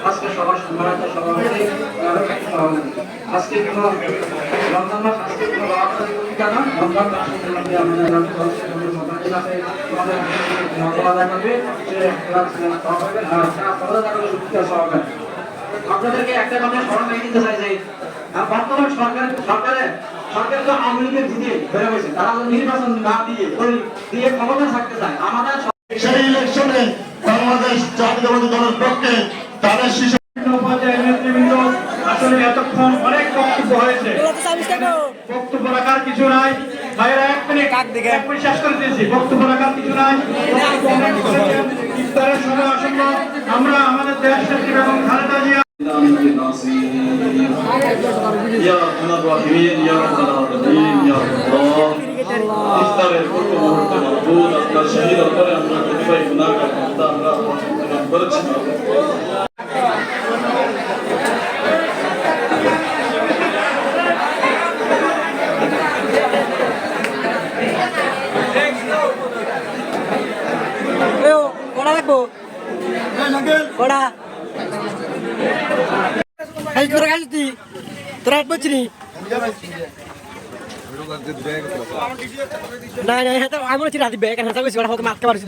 আজকে সবার সম্মানিত সভাপতি আজকে কোনো রমজান মাস আজকে কোনো না রমজান মাস আপনাদেরকে একটা কথা স্মরণ রেখে দিতে চাই যে বর্তমান সরকারের তো আওয়ামী লীগের জিতে বেড়ে গেছে, তারা নির্বাচন না দিয়ে ক্ষমতা থাকতে চায়। আমাদের সেই ইলেকশনে বাংলাদেশ জাতীয়তাবাদী দলের পক্ষে তাদের শিশু পর্যায়ের নেতৃবৃন্দ আসলে এতক্ষণ অনেক বক্তব্য হয়েছে, বক্তব্য রাখার কিছু নাই। ভাইয়েরা এক মিনিট শেষ করে দিয়েছি, বক্তব্য রাখার কিছু নাই। ইফতারের সময় আসন্ন আমরা আমাদের দেশ নেত্রী বেগম খালেদা জিয়া ইফতারের পূর্ব মুহূর্তে মাহবুব আপনার শহীদ করে আমরা কতিপয় গুনাহগার বান্দা আমরা করেছি। কোড়া রাখবো কোড়া তোরা খাইছি তোরা বলছি না না আমি বলছি রাতে ব্যাগ বেশি মারতে পারছি